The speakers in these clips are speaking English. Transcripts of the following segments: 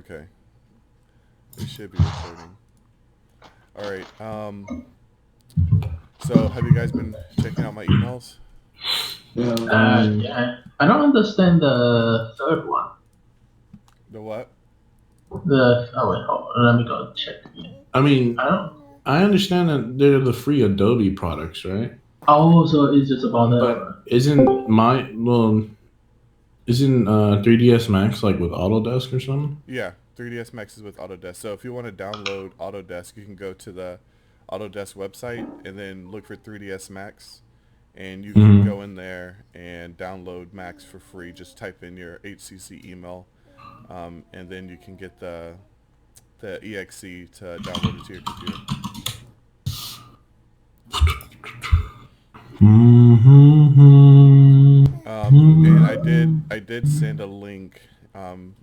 Okay. We should be recording. All right. So have you guys been checking out my emails? Yeah, Yeah, I don't understand the third one. The what? Wait, hold on, let me go check again. I mean, I don't. I understand that they're the free Adobe products, right? Oh, so it's just about But the. isn't 3ds Max like with Autodesk or something? Yeah, 3ds Max is with Autodesk. So if you want to download Autodesk, you can go to the Autodesk website and then look for 3ds Max, and you can Hmm. go in there and download Max for free. Just type in your HCC email, and then you can get the exe to download it to your computer. And I did send a link.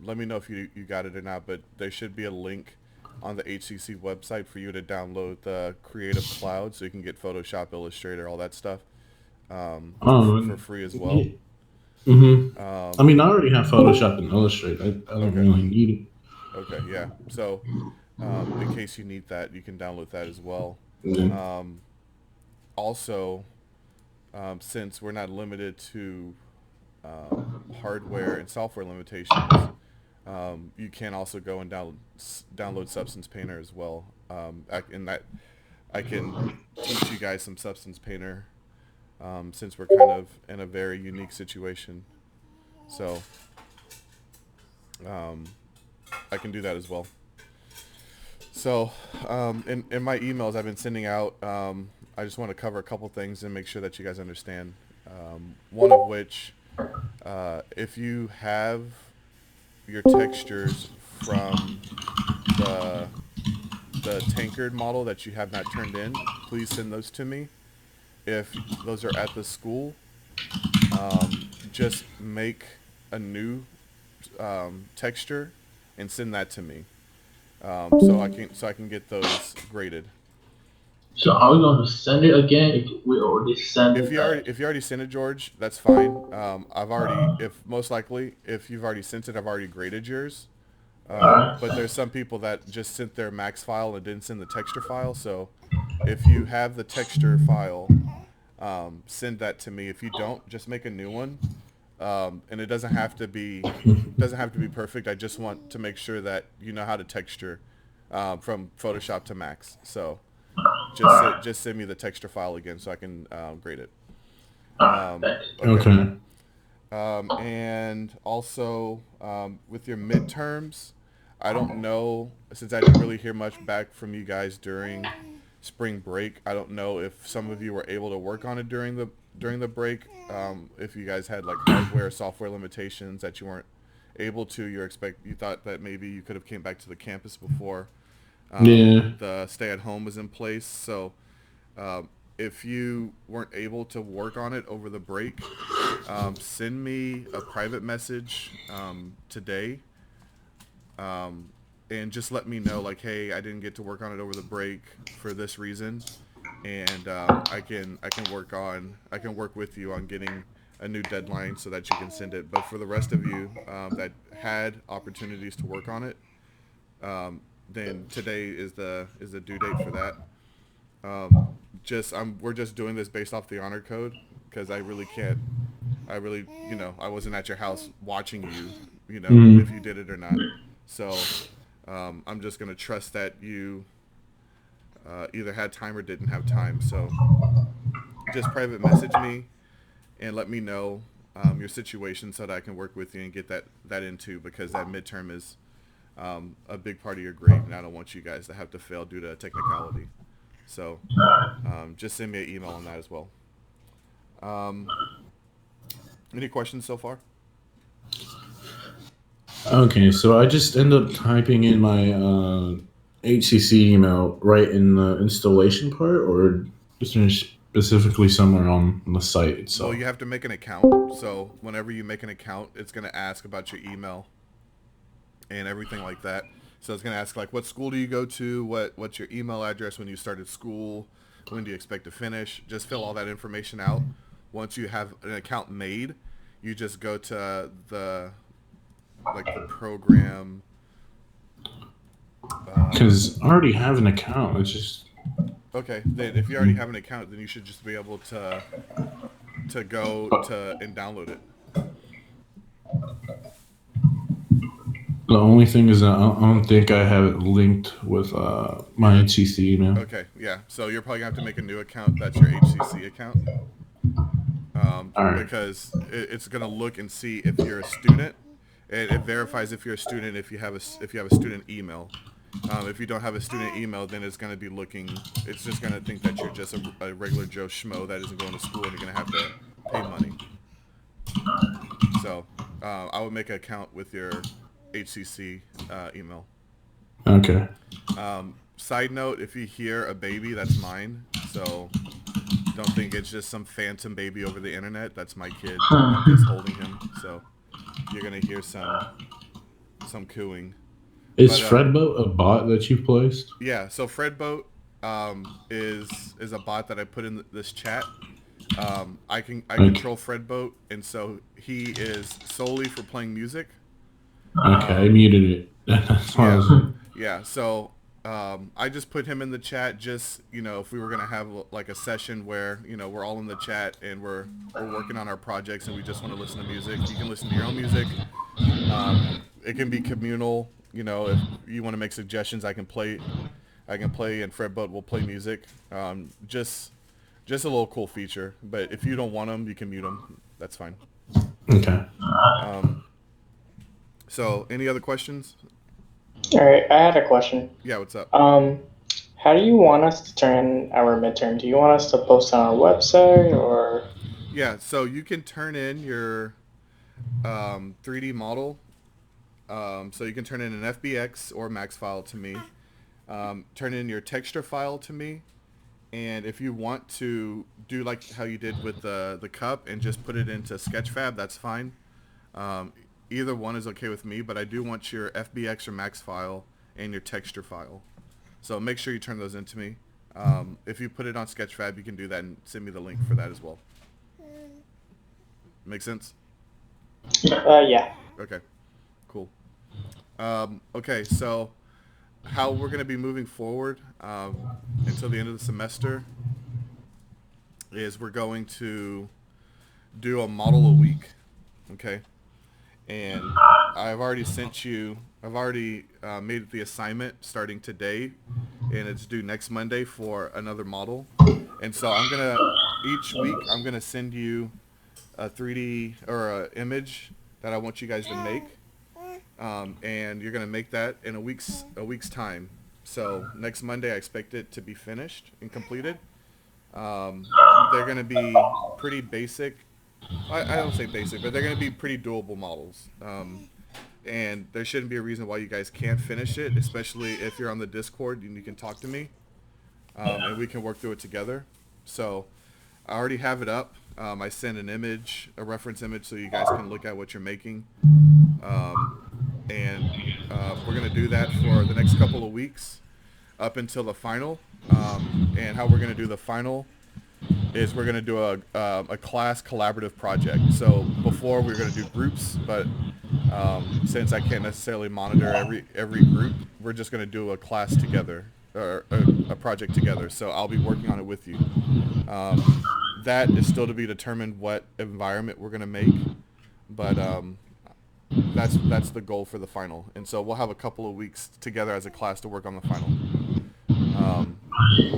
Let me know if you got it or not, but there should be a link on the HCC website for you to download the Creative Cloud so you can get Photoshop, Illustrator, all that stuff Oh, for free as well. yeah. Hmm. I Um, mean, I already have Photoshop and Illustrator. I don't okay, really need okay, yeah. So in case you need that, you can download that as well. it. Yeah. Um, Also, since we're not limited to hardware and software limitations, you can also go and download Substance Painter as well. And that I can teach you guys some Substance Painter since we're kind of in a very unique situation. So um, I can do that as well. So in my emails I've been sending out, I just want to cover a couple things and make sure that you guys understand. One of which, if you have your textures from the the tankard model that you have not turned in, please send those to me. If those are at the school, just make a new texture and send that to me, so I can get those graded. So are we going to send it again? If we already sent If it, you already if you already sent it, George, that's fine. I've already if most likely if you've already sent it, I've already graded yours. alright. But there's some people that just sent their max file and didn't send the texture file. So if you have the texture file, send that to me. If you don't, just make a new one. And it doesn't have to be perfect. I just want to make sure that you know how to texture from Photoshop to Max. So just send me the texture file again so I can grade it. Thanks. Okay. Okay. And also with your midterms, I don't know, since I didn't really hear much back from you guys during spring break. I don't know if some of you were able to work on it during the break. If you guys had like hardware, software limitations that you weren't able to, you thought that maybe you could have came back to the campus before Yeah. the stay at home was in place. So um, if you weren't able to work on it over the break, send me a private message today, and just let me know like, hey, I didn't get to work on it over the break for this reason, and I can work with you on getting a new deadline so that you can send it. But for the rest of you that had opportunities to work on it, then today is the due date for that. Just we're just doing this based off the honor code because I really can't. I wasn't at your house watching you, if you Hmm. did it or not. So I'm just gonna trust that you either had time or didn't have time. So just private message me and let me know your situation so that I can work with you and get that into, because that midterm is a big part of your grade, and I don't want you guys to have to fail due to a technicality. So just send me an email on that as well. Um, any questions so far? Okay, so I just end up typing in my HCC email right in the installation part, or is there specifically somewhere on the site Well, itself? you have to make an account. So whenever you make an account, it's going to ask about your email and everything like that. So it's going to ask like, what school do you go to? What's your email address when you started school? When do you expect to finish? Just fill all that information out. Once you have an account made, you just go to the program Because I already have an account. It's just Okay, then if you already have an account, then you should just be able to go to and download it. the only thing is that I don't think I have it linked with my HCC email. Okay, yeah. So you're probably gonna have to make a new account. That's your HCC account, All right. because it's gonna look and see if you're a student. It verifies if you're a student if you have a student email. If you don't have a student email, then it's gonna be looking. It's just gonna think that you're just a regular Joe Schmo that isn't going to school, and you're gonna have to pay money. So I would make an account with your HCC email. Okay. Side note: if you hear a baby, that's mine. So don't think it's just some phantom baby over the internet. That's my kid. I'm just holding him. So you're gonna hear some cooing. Is But Fredboat a bot that you've placed? yeah, so Fredboat is a bot that I put in this chat. I Okay. control Fredboat, and so he is solely for playing music. Okay, I muted it. That's why I was like, Yeah, so I just put him in the chat. Just if we were gonna have like a session where we're all in the chat and we're working on our projects and we just want to listen to music. You can listen to your own music. It can be communal. If you want to make suggestions, I can play, and Fredboat will play music. Just a little cool feature. But if you don't want them, you can mute them. That's fine. okay. So, any other questions? All right, I had a question. Yeah, what's up? How do you want us to turn our midterm? Do you want us to post on our website or? Yeah, so you can turn in your 3D model. So you can turn in an FBX or Max file to me. Turn in your texture file to me. And if you want to do like how you did with the cup and just put it into Sketchfab, that's fine. Either one is okay with me, but I do want your FBX or Max file and your texture file. So make sure you turn those into me. If you put it on Sketchfab, you can do that and send me the link for that as well. Make sense? Yeah. Okay, cool. Okay, so how we're going to be moving forward until the end of the semester is we're going to do a model a week, okay? And I've already made the assignment starting today, and it's due next Monday for another model. And so each week, I'm going to send you a 3D or an image that I want you guys to make. And you're going to make that in a week's time. So next Monday, I expect it to be finished and completed. They're going to be pretty basic. I don't say basic, but they're going to be pretty doable models. And there shouldn't be a reason why you guys can't finish it, especially if you're on the Discord and you can talk to me. And we can work through it together. So I already have it up. I sent an image, a reference image, so you guys can look at what you're making. And we're going to do that for the next couple of weeks up until the final. And how we're going to do the final is we're going to do a class collaborative project. So before we were going to do groups, but since I can't necessarily monitor every group, we're just going to do a class together or a project together. So I'll be working on it with you. That is still to be determined what environment we're going to make, but that's the goal for the final. And so we'll have a couple of weeks together as a class to work on the final.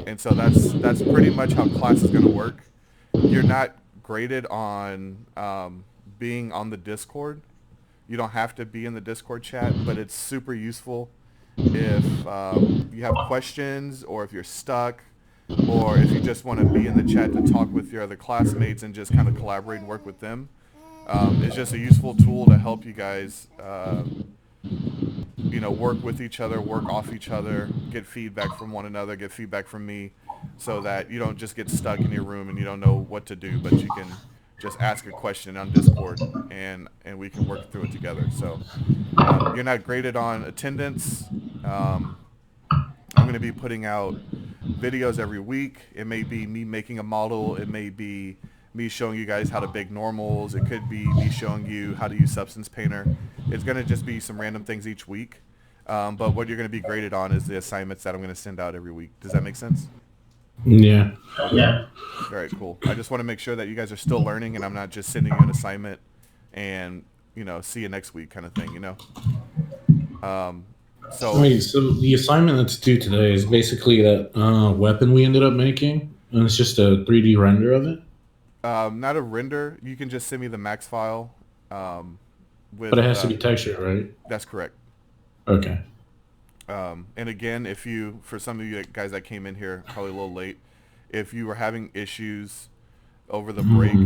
And so that's pretty much how class is going to work. You're not graded on being on the Discord. You don't have to be in the Discord chat, but it's super useful if you have questions or if you're stuck or if you just want to be in the chat to talk with your other classmates and just kind of collaborate and work with them. It's just a useful tool to help you guys work with each other, work off each other, get feedback from one another, get feedback from me, so that you don't just get stuck in your room and you don't know what to do, but you can just ask a question on Discord and we can work through it together. So you're not graded on attendance. I'm going to be putting out videos every week. It may be me making a model. It may be me showing you guys how to bake normals. It could be me showing you how to use Substance Painter. It's going to just be some random things each week. But what you're going to be graded on is the assignments that I'm going to send out every week. Does that make sense? Yeah. Yeah. All right, cool. I just want to make sure that you guys are still learning and I'm not just sending you an assignment and, see you next week kind of thing, So Wait, so the assignment that's due today is basically that weapon we ended up making, and it's just a 3D render of it, not a render. You can just send me the max file. With but it has to be textured, right? That's correct. Okay. And again, for some of you guys that came in here probably a little late, if you were having issues over the break,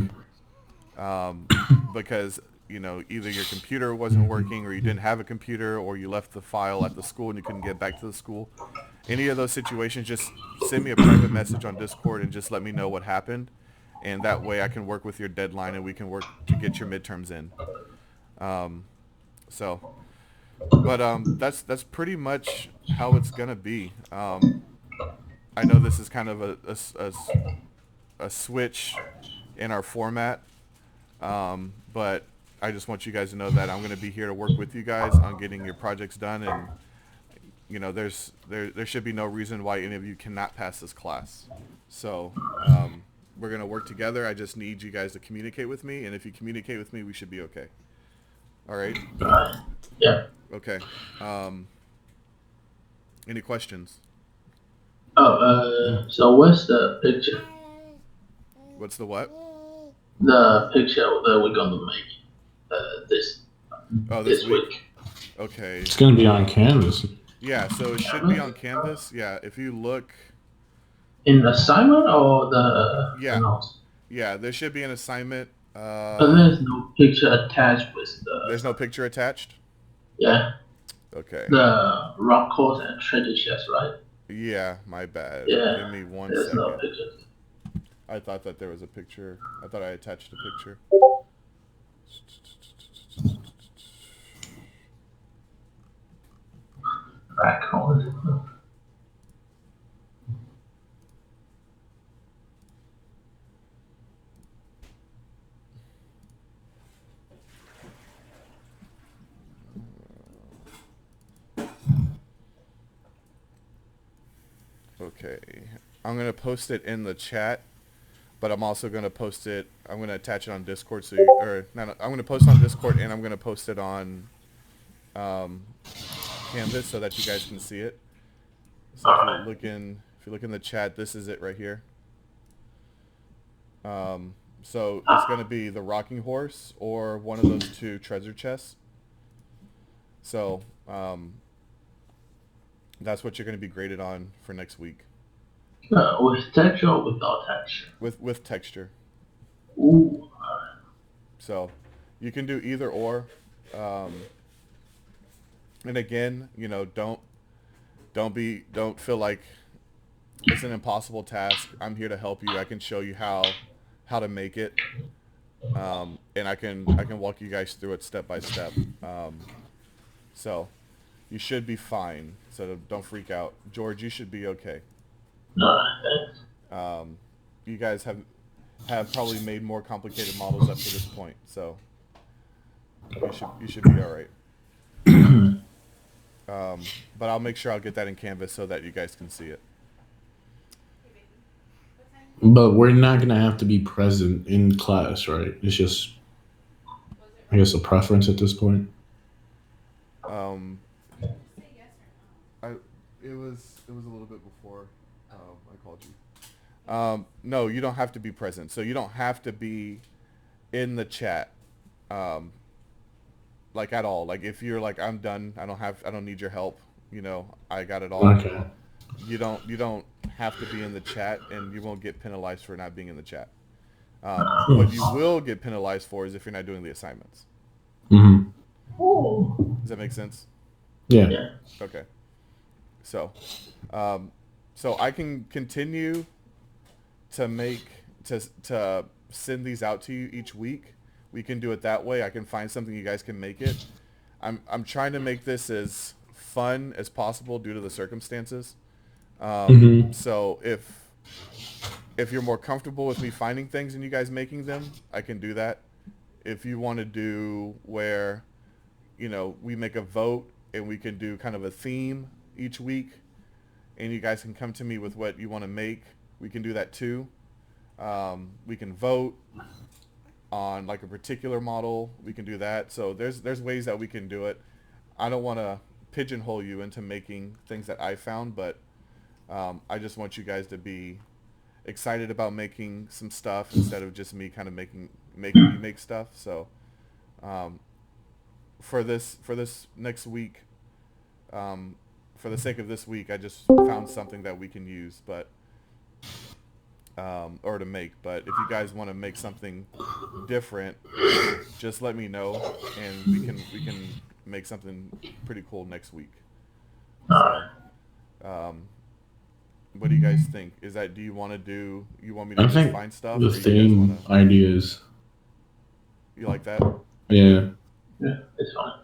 because either your computer wasn't working or you didn't have a computer or you left the file at the school and you couldn't get back to the school, any of those situations, just send me a private message on Discord and just let me know what happened, and that way I can work with your deadline and we can work to get your midterms in. That's pretty much how it's gonna be. I know this is kind of a switch in our format, but I just want you guys to know that I'm gonna be here to work with you guys on getting your projects done, and there should be no reason why any of you cannot pass this class. So we're gonna work together. I just need you guys to communicate with me, and if you communicate with me, we should be okay. All right. Yeah. Okay. Any questions? So what's the picture? What's the what? The picture that we're gonna make this week. Okay. It's gonna be on Canvas. Yeah, so it should be on Canvas. Yeah, if you look. In the assignment or the notes? Yeah, there should be an assignment. But there's no picture attached with the. There's no picture attached? Yeah. Okay. The rock coat and treasure chest, right? Yeah, my bad. Yeah. Give me one There's second. no picture. I thought that there was a picture. I thought I attached a picture. Back home. Okay. I'm going to post it in the chat, but I'm also going to post it. I'm going to attach it on Discord. I'm going to post it on Discord, and I'm going to post it on Canvas so that you guys can see it. So if you look in the chat, this is it right here. So it's going to be the rocking horse or one of those two treasure chests. So that's what you're going to be graded on for next week. With texture or without texture? With texture. Ooh. So you can do either or. And again, don't feel like it's an impossible task. I'm here to help you. I can show you how to make it. And I can walk you guys through it step by step. So you should be fine. So don't freak out. George, you should be okay. No, thanks. You guys have probably made more complicated models up to this point, so you should be all right. But I'll make sure I'll get that in Canvas so that you guys can see it. But we're not gonna have to be present in class, right? It's just, I guess, a preference at this point. It was a little bit before I called you. No, you don't have to be present. So you don't have to be in the chat, like at all. Like if you're like, I'm done. I don't need your help. I got it all. Okay. You don't have to be in the chat, and you won't get penalized for not being in the chat. What you will get penalized for is if you're not doing the assignments. Mm-hmm. Does that make sense? Yeah. Okay. So I can continue to send these out to you each week. We can do it that way. I can find something you guys can make it. I'm trying to make this as fun as possible due to the circumstances. So if you're more comfortable with me finding things and you guys making them, I can do that. If you want to do where, we make a vote and we can do kind of a theme each week, and you guys can come to me with what you want to make. We can do that too. We can vote on like a particular model. We can do that. So there's ways that we can do it. I don't want to pigeonhole you into making things that I found, but I just want you guys to be excited about making some stuff instead of just me kind of making you make stuff. So for this next week, for the sake of this week, I just found something that we can use, but or to make. But if you guys want to make something different, just let me know, and we can make something pretty cool next week. Alright. What do you guys think? Is that, do you want me to I just think find stuff? the or you guys theme ideas. you like that? Yeah. Yeah, it's fine.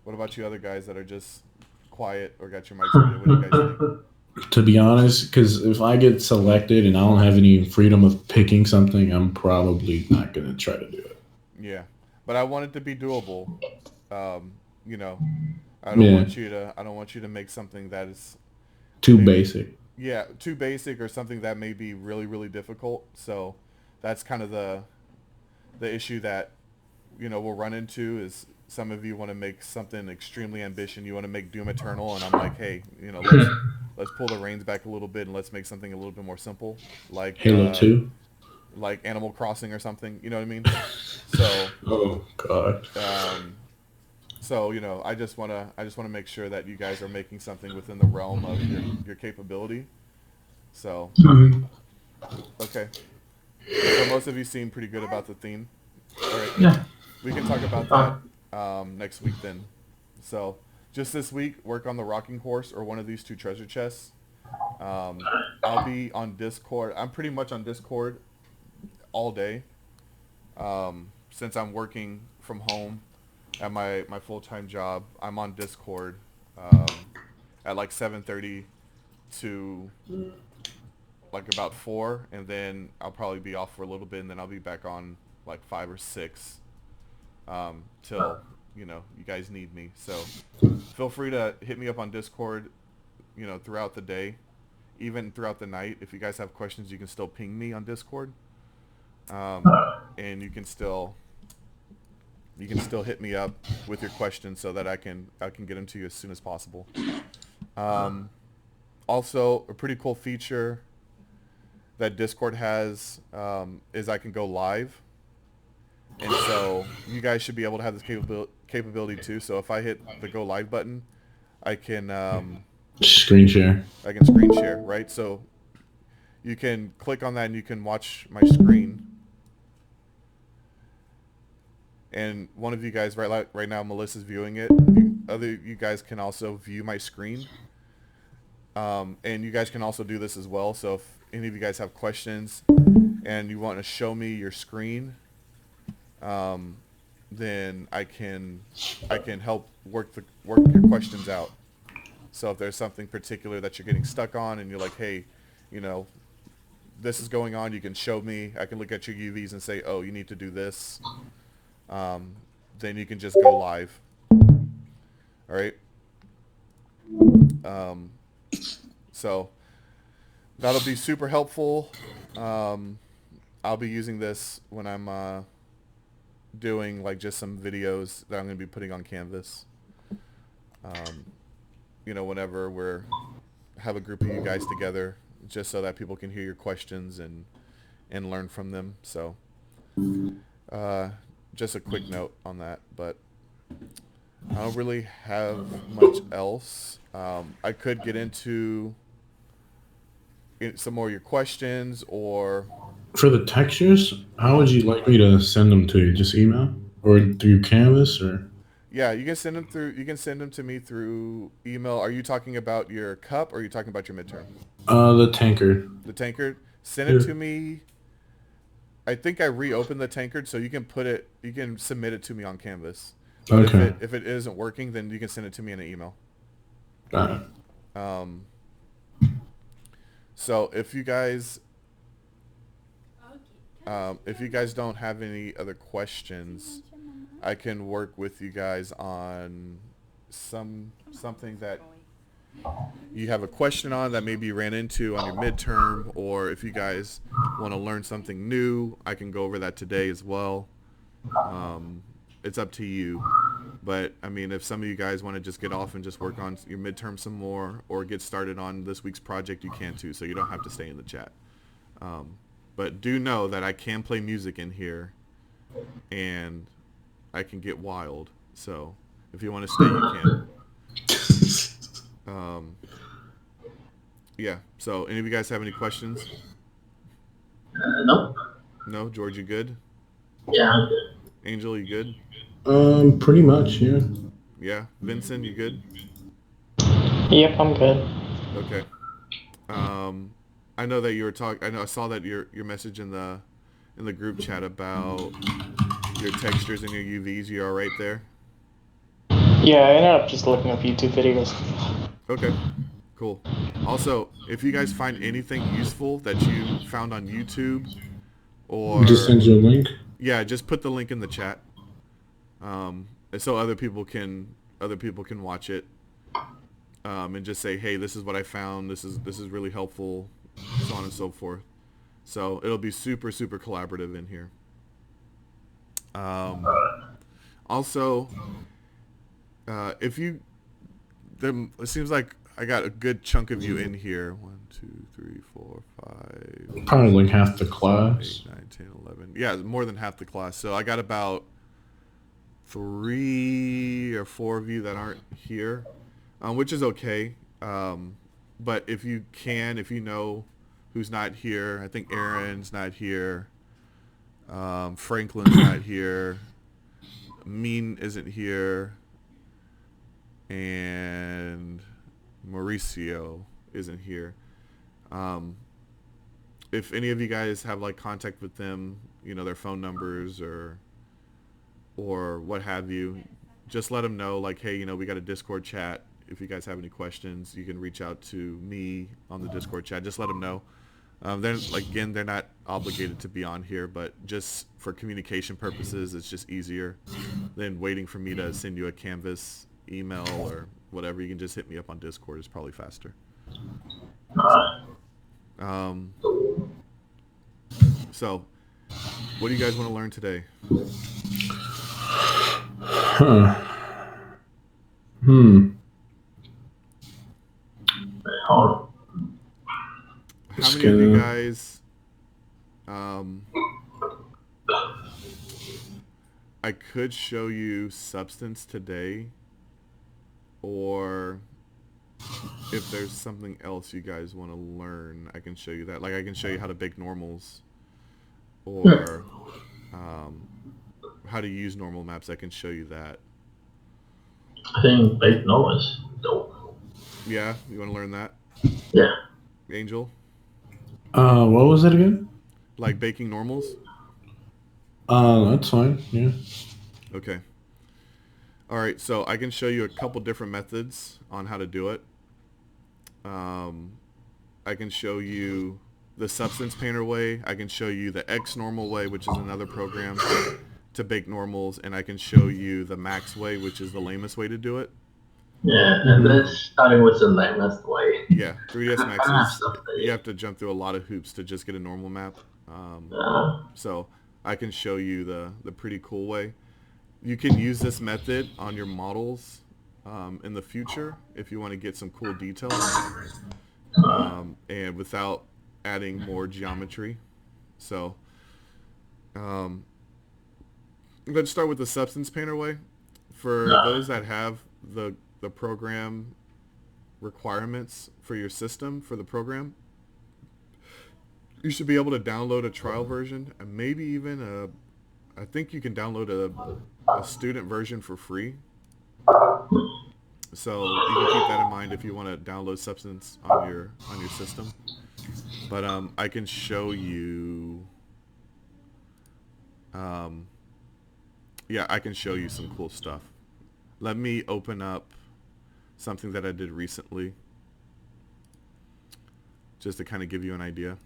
What about you other guys that are just quiet or got your mics muted? What do you guys think? To be honest, because if I get selected and I don't have any freedom of picking something, I'm probably not gonna try to do it. Yeah, but I want it to be doable. You know, I don't want you to make something that is Too maybe- basic. yeah, too basic, or something that may be really, really difficult. So that's kind of the issue that, you know, we'll run into is some of you want to make something extremely ambitious. You want to make Doom Eternal, and I'm like, hey, you know, let's pull the reins back a little bit and let's make something a little bit more simple, like Halo 2. like Animal Crossing or something. You know what I mean? So Oh god. so you know, I just wanna make sure that you guys are making something within the realm of your capability. So okay. So most of you seem pretty good about the theme. All right. Yeah. We can talk about that next week then. So just this week, work on the rocking horse or one of these two treasure chests. I'll be on Discord. I'm pretty much on Discord all day. Since I'm working from home at my full-time job, I'm on Discord at like 7:30 to like about 4, and then I'll probably be off for a little bit, and then I'll be back on like 5 or 6 till, you know, you guys need me. So feel free to hit me up on Discord, you know, throughout the day, even throughout the night. If you guys have questions, you can still ping me on Discord, and you can still hit me up with your questions so that I can get them to you as soon as possible. Also, a pretty cool feature that Discord has is I can go live. And so you guys should be able to have this capability too. So if I hit the go live button, I can Screen share. screen share, right? So you can click on that and you can watch my screen. And one of you guys right now, Melissa's viewing it. You guys can also view my screen. And you guys can also do this as well. So if any of you guys have questions and you want to show me your screen, then I can help work your questions out. So if there's something particular that you're getting stuck on and you're like, hey, you know, this is going on, you can show me. I can look at your UVs and say, oh, you need to do this. Then you can just go live. All right. So that'll be super helpful. I'll be using this when I'm doing like just some videos that I'm going to be putting on Canvas. You know, whenever have a group of you guys together, just so that people can hear your questions and learn from them. So just a quick note on that, but I don't really have much else. I could get into some more of your questions, or For the textures, how would you like me to send them to you? Just email or through Canvas or? yeah, you can send them through. You can send them to me through email. Are you talking about your cup, or are you talking about your midterm? The tankard. The tankard. Send it to me. I think I reopened the tankard, so you can you can submit it to me on Canvas. But Okay. if it isn't working, then you can send it to me in an email. Got it. So if you guys don't have any other questions, I can work with you guys on something that you have a question on that maybe you ran into on your midterm, or if you guys want to learn something new, I can go over that today as well. It's up to you. But, I mean, if some of you guys want to just get off and just work on your midterm some more or get started on this week's project, you can too, so you don't have to stay in the chat. But do know that I can play music in here, and I can get wild. So if you want to stay, you can. Yeah, so any of you guys have any questions? Nope. No? George, you good? Yeah, I'm good. Angel, you good? Pretty much, yeah. Yeah. Vincent, you good? Yep, I'm good. Okay. I know that you were I saw that your message in the group chat about your textures and your UVs. You all right there? Yeah, I ended up just looking up YouTube videos. Okay. Cool. Also, if you guys find anything useful that you found on YouTube, or Just send you a link. yeah, just put the link in the chat, so other people can watch it, and just say, hey, this is what I found. This is really helpful, so on and so forth. So it'll be super collaborative in here. Also, if you, it seems like I got a good chunk of you in here. 1, 2, 3, 4, 5. Probably like half the class. 8, 9, 10, 11. Yeah, more than half the class. So I got about 3 or 4 of you that aren't here, which is okay. But if you know who's not here, I think Aaron's not here. Franklin's not here. Mean isn't here. And Mauricio isn't here. If any of you guys have like contact with them, their phone numbers or what have you, just let them know, like, hey, we got a Discord chat. If you guys have any questions, you can reach out to me on the Discord chat. Just let them know. They're not obligated to be on here, but just for communication purposes, it's just easier than waiting for me to send you a Canvas email or whatever. You can just hit me up on Discord. It's probably faster. So what do you guys want to learn today? Huh. Oh, How many of you guys, I could show you Substance today, or if there's something else you guys want to learn, I can show you that. Like, I can show you how to bake normals, or how to use normal maps. I can show you that. I think bake no is dope. Yeah, you want to learn that? Yeah. Angel? What was it again? Like baking normals? That's fine, yeah. Okay. All right, so I can show you a couple different methods on how to do it. I can show you the Substance Painter way. I can show you the XNormal way, which is another program to bake normals, and I can show you the Max way, which is the lamest way to do it. Yeah, and let's starting with the lamest way. Yeah, 3ds Max is, you have to jump through a lot of hoops to just get a normal map. So I can show you the pretty cool way. You can use this method on your models in the future if you want to get some cool details, and without adding more geometry. So let's start with the Substance Painter way. For those that have the program requirements for your system for the program, you should be able to download a trial version, and maybe even I think you can download a student version for free. So you can keep that in mind if you want to download Substance on your system. But I can show you. Yeah, I can show you some cool stuff. Let me open up something that I did recently, just to kind of give you an idea.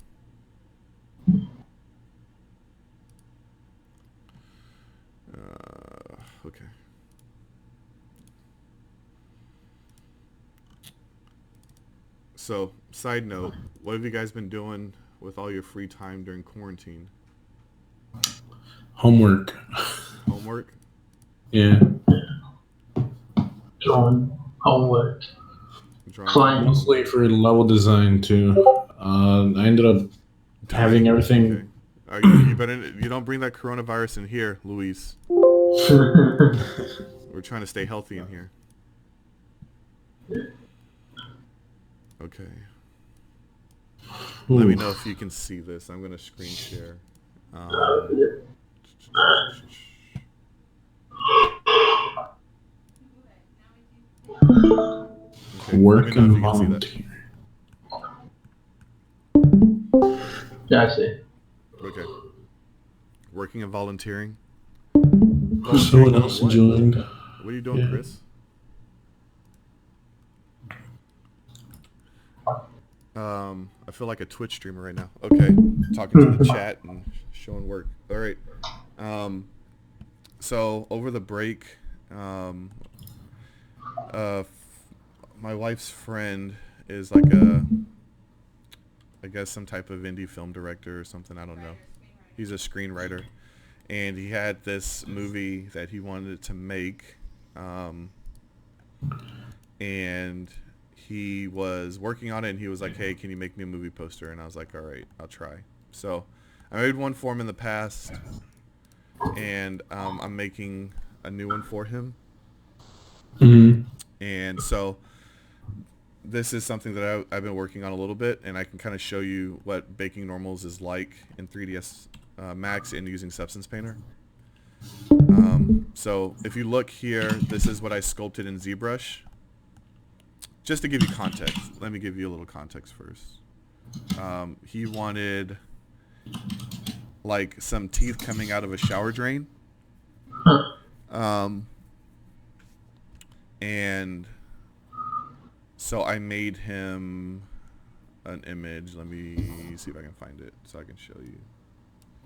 So, side note, what have you guys been doing with all your free time during quarantine? Homework. Homework? Yeah. Drawing, homework, Drawing? playing. Mostly for level design too. I ended up having everything. Okay. You better. You don't bring that coronavirus in here, Luis. We're trying to stay healthy in here. Okay. Let me know if you can see this. I'm gonna screen share. Okay, Work let me know and if you can see that. volunteer. Yeah, I see. Okay. Working and volunteering. Someone else What? joined. What are you doing, Yeah. Chris? I feel like a Twitch streamer right now. Okay, talking to the chat and showing work. All right. So over the break, my wife's friend is like I guess some type of indie film director or something. I don't know. He's a screenwriter, and he had this movie that he wanted to make, and he was working on it, and he was like, hey, can you make me a movie poster? And I was like, all right, I'll try. So I made one for him in the past, and I'm making a new one for him. Mm-hmm. And so this is something that I've been working on a little bit, and I can kind of show you what baking normals is like in 3ds Max and using Substance Painter. So if you look here, this is what I sculpted in ZBrush. Just to give you context, let me give you a little context first. He wanted like some teeth coming out of a shower drain. And so I made him an image. Let me see if I can find it so I can show you.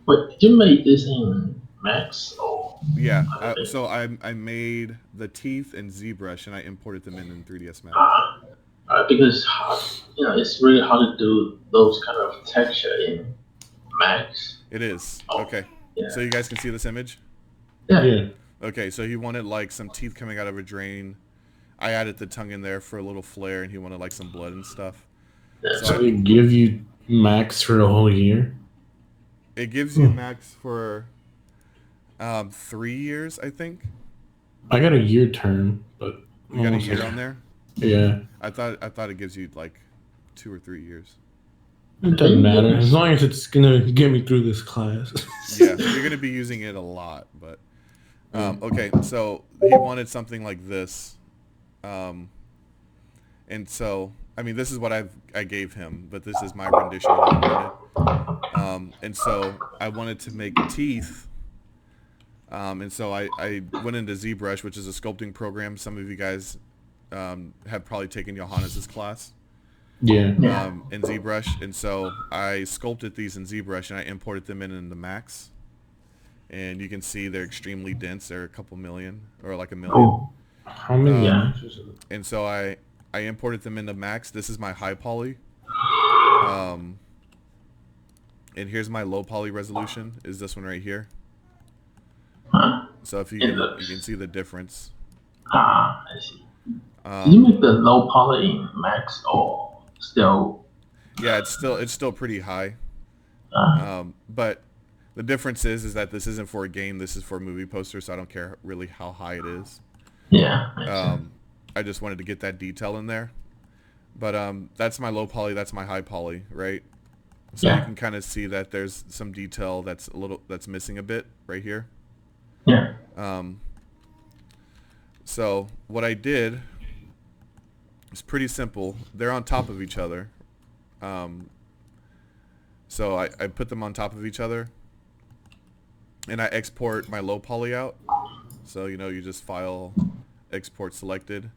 Wait, did you make this in Max or? Yeah, so I made the teeth in ZBrush and I imported them in 3ds Max. Because it's really hard to do those kind of texture in Max. It is. Okay. Yeah. So you guys can see this image? Yeah. Okay, so he wanted like some teeth coming out of a drain. I added the tongue in there for a little flair, and he wanted like some blood and stuff. So they give you max for a whole year? It gives you max for 3 years, I think. I got a year term, but You got a almost year like- on there? Yeah. I thought it gives you like 2 or 3 years. It doesn't matter as long as it's gonna get me through this class. Yeah, you're gonna be using it a lot, but okay. So he wanted something like this, and so I mean this is what I gave him, but this is my rendition of what I wanted. And so I wanted to make teeth, and so I went into ZBrush, which is a sculpting program. Some of you guys have probably taken Johannes's class. Yeah. In ZBrush, and so I sculpted these in ZBrush and I imported them in the Max, and you can see they're extremely dense. They're a couple million or like a million. Oh, How many? And so I imported them into Max. This is my high poly, and here's my low poly resolution. Is this one right here? So if you can see the difference. I see. Did you make the low poly in Max or still? Yeah, it's still pretty high. But the difference is that this isn't for a game. This is for a movie poster, so I don't care really how high it is. Yeah. I just wanted to get that detail in there. But that's my low poly. That's my high poly, right? So you can kind of see that there's some detail that's missing a bit right here. Yeah. So what I did is pretty simple. They're on top of each other. So I put them on top of each other, and I export my low poly out. So you just file export selected,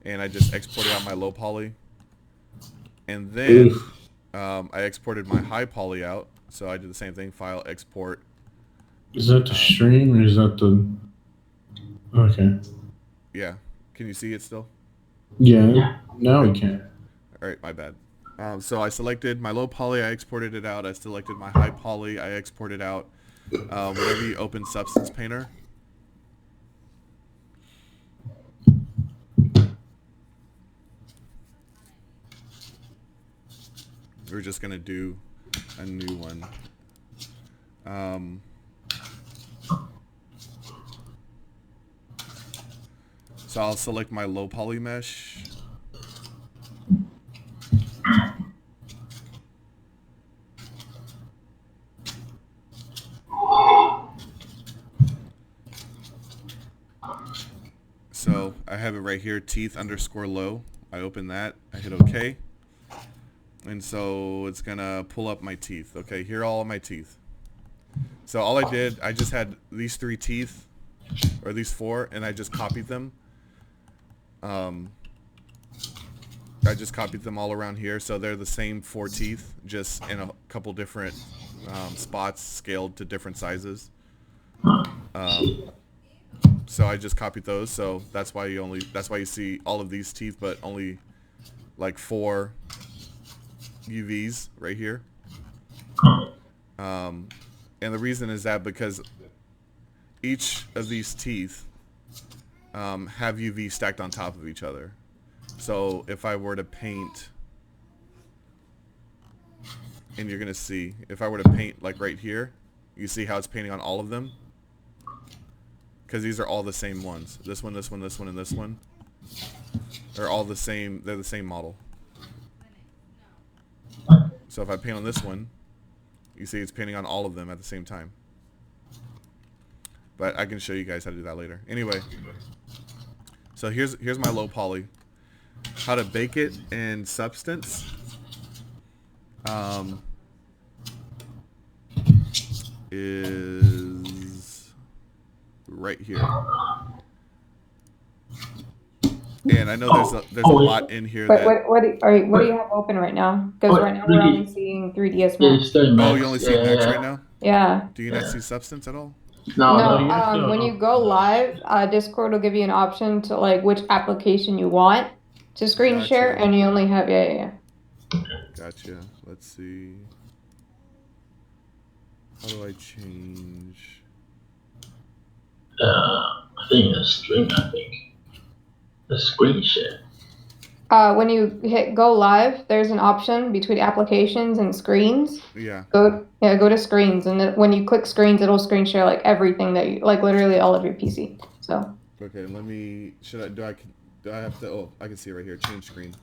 and I just exported out my low poly, and then I exported my high poly out. So I did the same thing, file export. Is that the stream or is that the? Okay. Yeah, can you see it still? Yeah. Now we can. All right, my bad. So I selected my low poly, I exported it out. I selected my high poly, I exported out. Whenever you open Substance Painter, we're just going to do a new one. So I'll select my low poly mesh. So I have it right here, teeth underscore low. I open that, I hit OK. And so it's gonna pull up my teeth. Okay, here are all of my teeth. So all I did, I just had these 3 teeth, or these 4, and I just copied them. I just copied them all around here, so they're the same 4 teeth, just in a couple different spots, scaled to different sizes. So I just copied those, so that's why you see all of these teeth, but only like 4 UVs right here. And the reason is that because each of these teeth have UV stacked on top of each other. So if I were to paint, and you're gonna see, if I were to paint like right here, you see how it's painting on all of them? Because these are all the same ones. This one, this one, this one, and this one. They're all the same, they're the same model. So if I paint on this one, you see it's painting on all of them at the same time. But I can show you guys how to do that later. Anyway, so here's my low poly. How to bake it in Substance. Is right here. And I know there's a lot in here. But what do you have open right now? Because right now we're only seeing 3ds Max. Oh, you only see Max right now? Yeah. Do you not see Substance at all? No, when you go live, Discord will give you an option to like which application you want to screen share, and you only have Gotcha. Let's see. How do I change? I think a string. The screen share. When you hit go live, there's an option between applications and screens. Yeah. Go to screens, and then when you click screens, it'll screen share like everything that you like, literally all of your PC. So. Okay, let me. Do I have to? Oh, I can see it right here. Change screen.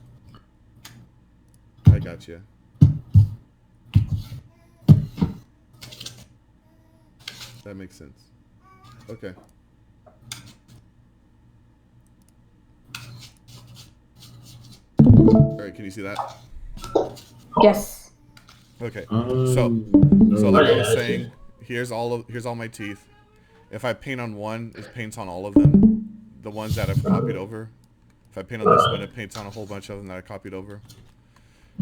I got you. That makes sense. Okay. Alright, can you see that? Yes. Okay. So like I was saying, here's all my teeth. If I paint on one, it paints on all of them. The ones that I've copied over. If I paint on this one, it paints on a whole bunch of them that I copied over.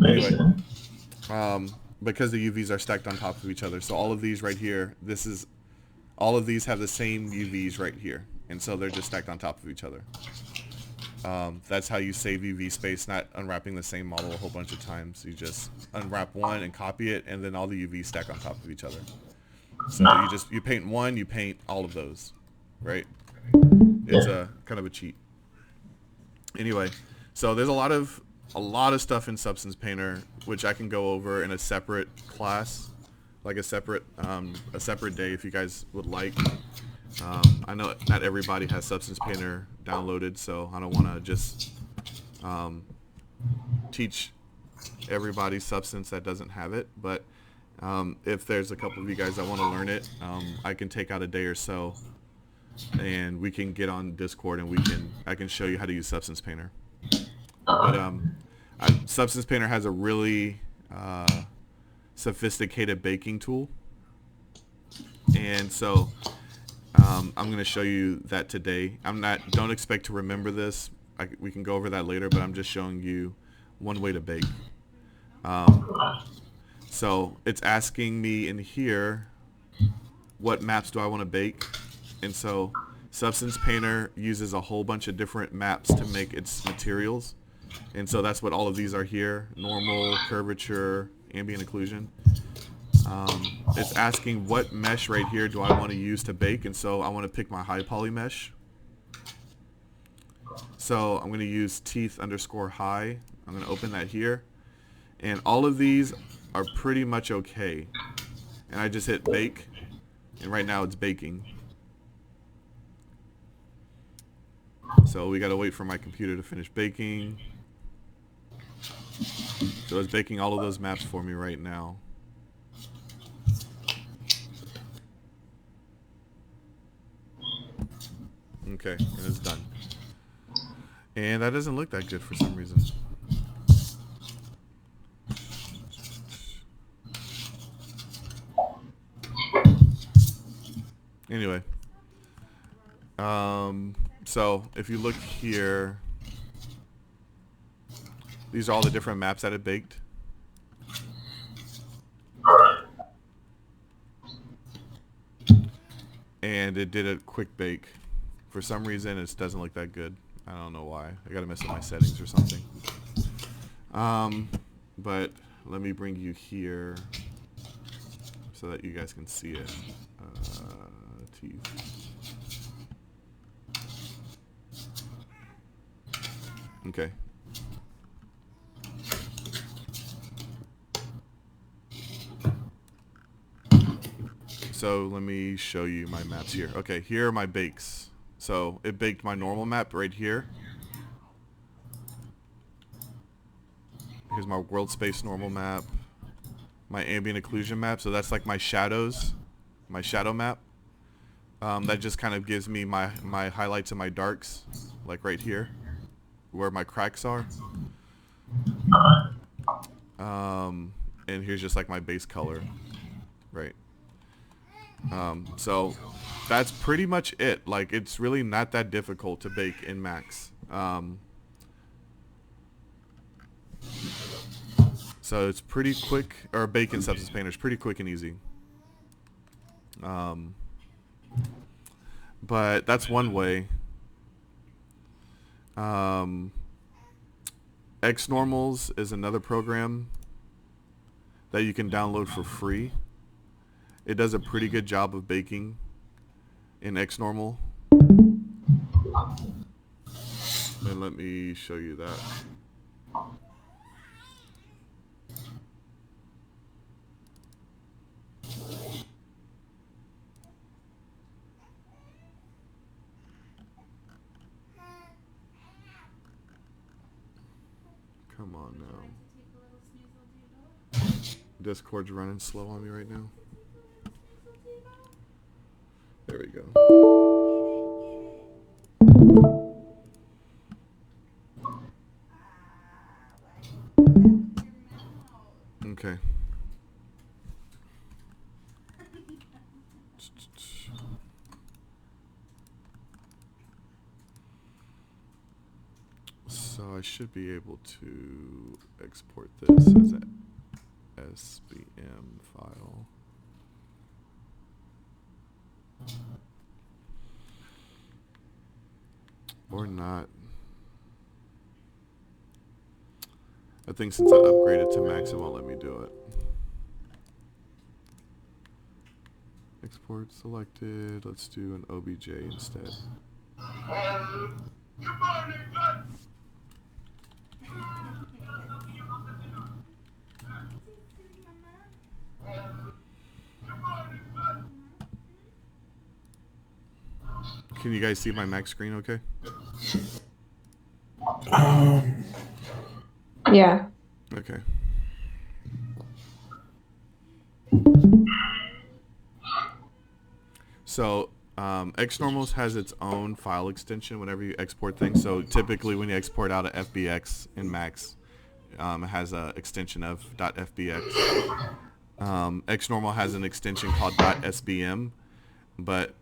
Anyway, because the UVs are stacked on top of each other, so all of these right here, all of these have the same UVs right here, and so they're just stacked on top of each other. That's how you save UV space, not unwrapping the same model a whole bunch of times. You just unwrap one and copy it, and then all the UVs stack on top of each other. So you paint one, you paint all of those, right? It's a kind of a cheat. Anyway, so there's a lot of stuff in Substance Painter which I can go over in a separate class, like a separate day if you guys would like. I know not everybody has Substance Painter downloaded, so I don't want to just teach everybody Substance that doesn't have it. But if there's a couple of you guys that want to learn it, I can take out a day or so, and we can get on Discord and I can show you how to use Substance Painter. But Substance Painter has a really sophisticated baking tool, and so I'm going to show you that today. Don't expect to remember this. We can go over that later, but I'm just showing you one way to bake. So it's asking me in here, what maps do I want to bake? And so Substance Painter uses a whole bunch of different maps to make its materials. And so that's what all of these are here: normal, curvature, ambient occlusion. It's asking what mesh right here do I want to use to bake, and so I want to pick my high poly mesh. So I'm going to use teeth_high. I'm going to open that here, and all of these are pretty much okay. And I just hit bake, and right now it's baking. So we got to wait for my computer to finish baking. So it's baking all of those maps for me right now. Okay, and it's done. And that doesn't look that good for some reason. Anyway. So if you look here, these are all the different maps that it baked. And it did a quick bake. For some reason, it doesn't look that good. I don't know why. I gotta mess with my settings or something. But let me bring you here so that you guys can see it. Teeth. Okay. So let me show you my maps here. Okay, here are my bakes. So it baked my normal map right here. Here's my world space normal map. My ambient occlusion map. So that's like my shadows. My shadow map. That just kind of gives me my highlights and my darks. Like right here. Where my cracks are. And here's just like my base color. Right. So that's pretty much it. Like, it's really not that difficult to bake in Max. So it's pretty quick, or bake in Substance Painter is pretty quick and easy. But that's one way. Xnormals is another program that you can download for free. It does a pretty good job of baking in Xnormal. And let me show you that. Come on now. Discord's running slow on me right now. There we go. Okay. So I should be able to export this as a SBM file. Or not. I think since I upgraded to Max, it won't let me do it. Export selected. Let's do an OBJ instead. Can you guys see my Mac screen okay? Yeah. Okay. So Xnormals has its own file extension whenever you export things. So typically when you export out of FBX in Max, it has an extension of .fbx. Xnormal has an extension called .sbm, but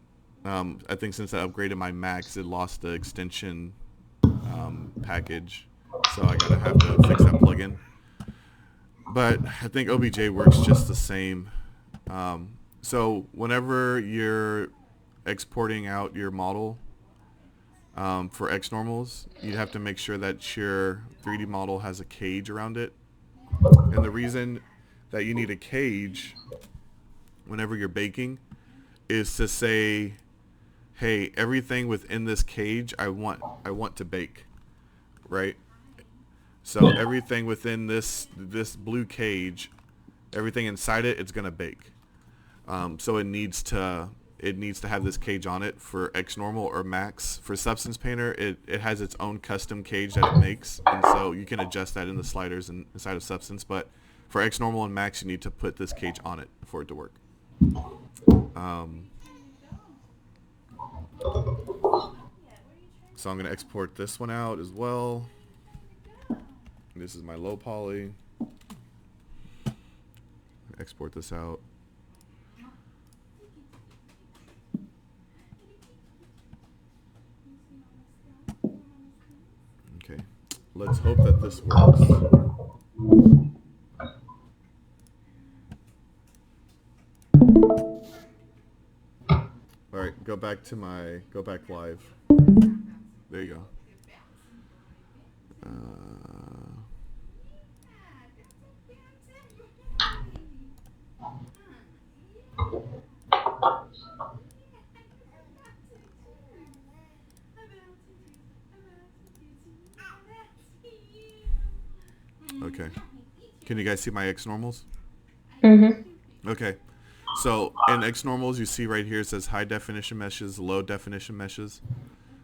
I think since I upgraded my Max, it lost the extension package, so I gotta have to fix that plugin. But I think OBJ works just the same. So whenever you're exporting out your model, For X normals, you have to make sure that your 3D model has a cage around it. And the reason that you need a cage whenever you're baking is to say, hey, everything within this cage I want to bake, right? So everything within this blue cage, everything inside it, it's gonna bake. So it needs to have this cage on it. For X normal or Max, for Substance Painter, it has its own custom cage that it makes, and so you can adjust that in the sliders inside of Substance. But for X normal and Max, you need to put this cage on it for it to work. So I'm gonna export this one out as well. This is my low poly. Export this out. Okay, let's hope that this works. All right, go back live. There you go. Okay. Can you guys see my X normals? Mm-hmm. Okay. So in X normals, you see right here it says high definition meshes, low definition meshes.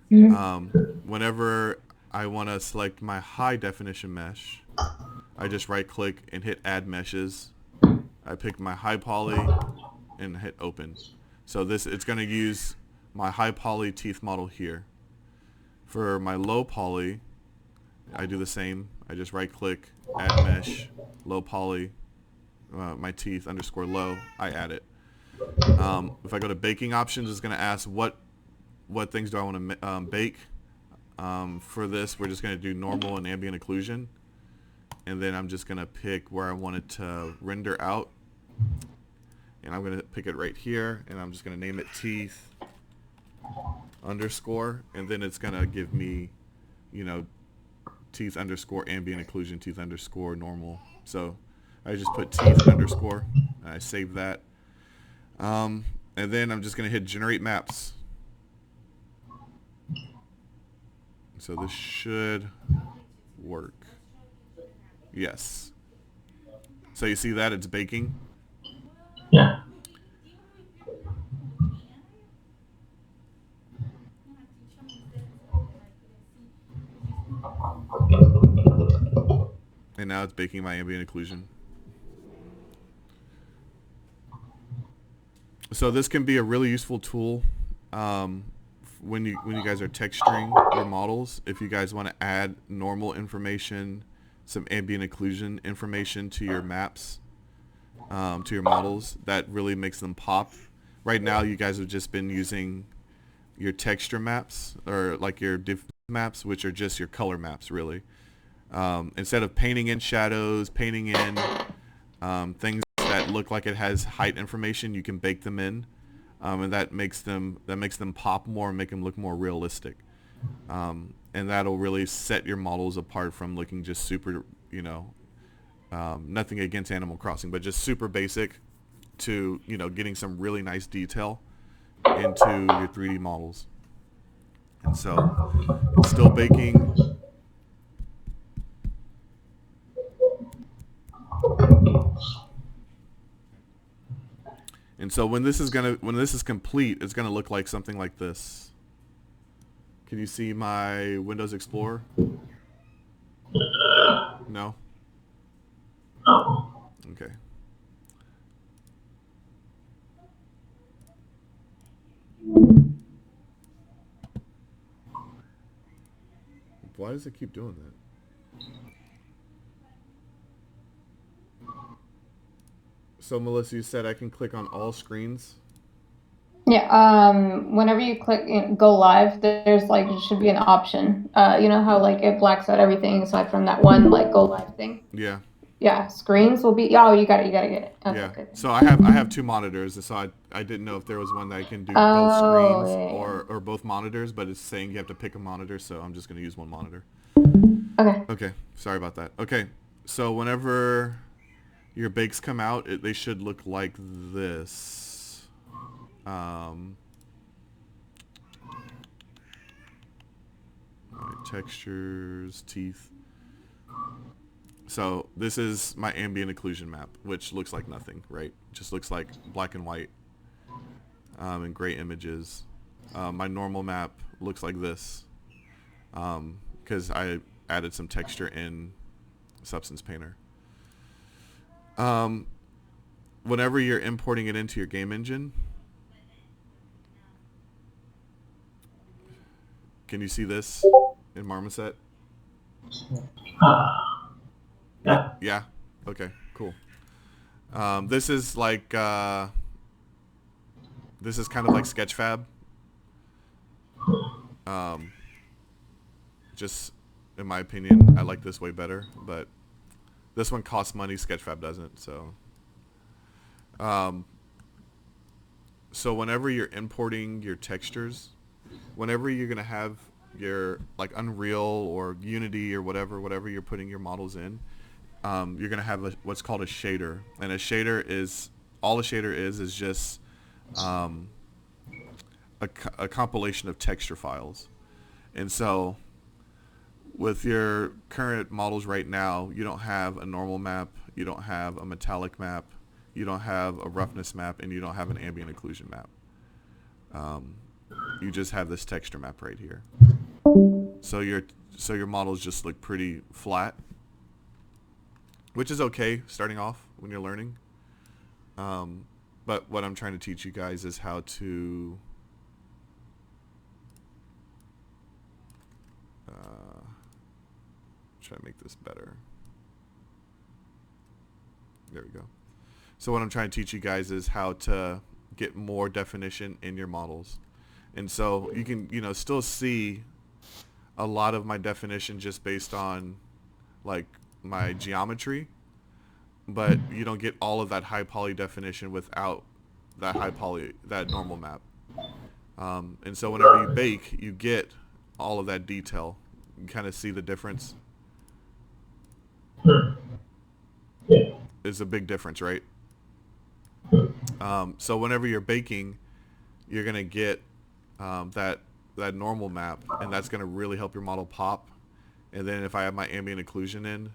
Whenever I want to select my high definition mesh, I just right click and hit add meshes. I pick my high poly and hit open. So it's going to use my high poly teeth model here. For my low poly, I do the same. I just right click, add mesh, low poly, my teeth underscore low, I add it. If I go to baking options, it's going to ask what things do I want to bake. For this, we're just going to do normal and ambient occlusion. And then I'm just going to pick where I want it to render out. And I'm going to pick it right here. And I'm just going to name it teeth underscore. And then it's going to give me, teeth underscore ambient occlusion, teeth underscore normal. So I just put teeth underscore. And I save that. And then I'm just going to hit generate maps. So this should work. Yes. So you see that it's baking? Yeah. And now it's baking my ambient occlusion. So this can be a really useful tool when you guys are texturing your models. If you guys want to add normal information, some ambient occlusion information to your maps, to your models, that really makes them pop. Right now, you guys have just been using your texture maps, or like your diff maps, which are just your color maps, really. Instead of painting in shadows, painting in things that look like it has height information, you can bake them in, and that makes them pop more and make them look more realistic. And that'll really set your models apart from looking just super, nothing against Animal Crossing, but just super basic to, getting some really nice detail into your 3D models. And so it's still baking. And so when this is complete, it's gonna look like something like this. Can you see my Windows Explorer? No? Oh. Okay. Why does it keep doing that? So Melissa, you said I can click on all screens? Yeah, whenever you click go live, there's like, it should be an option. You know how like it blacks out everything aside from that one like go live thing? Yeah. Yeah, screens will be. Oh, you got it. You got to get it. Okay, Yeah. good. So I have two monitors, so I didn't know if there was one that can do both Oh, screens yeah, or both monitors, but it's saying you have to pick a monitor, so I'm just gonna use one monitor. Okay. Okay. Sorry about that. Okay. So whenever your bakes come out, they should look like this. Textures, teeth. So this is my ambient occlusion map, which looks like nothing, right? Just looks like black and white and gray images. My normal map looks like this because I added some texture in Substance Painter. Whenever you're importing it into your game engine, can you see this in Marmoset? Yeah. Yeah. Okay. Cool. This is like this is kind of like Sketchfab. Just in my opinion, I like this way better, but this one costs money. Sketchfab doesn't. So whenever you're importing your textures, whenever you're gonna have your like Unreal or Unity or whatever you're putting your models in, you're gonna have what's called a shader, and a shader is just a compilation of texture files. And so with your current models right now, you don't have a normal map, you don't have a metallic map, you don't have a roughness map, and you don't have an ambient occlusion map. You just have this texture map right here. So your models just look pretty flat, which is okay starting off when you're learning. But what I'm trying to teach you guys is how to try to make this better. There we go. So what I'm trying to teach you guys is how to get more definition in your models. And so you can, still see a lot of my definition just based on like my geometry, but you don't get all of that high poly definition without that that normal map. And so whenever you bake, you get all of that detail. You kind of see the difference. Yeah. It's a big difference, right? So whenever you're baking, you're gonna get that normal map, and that's gonna really help your model pop. And then if I have my ambient occlusion in,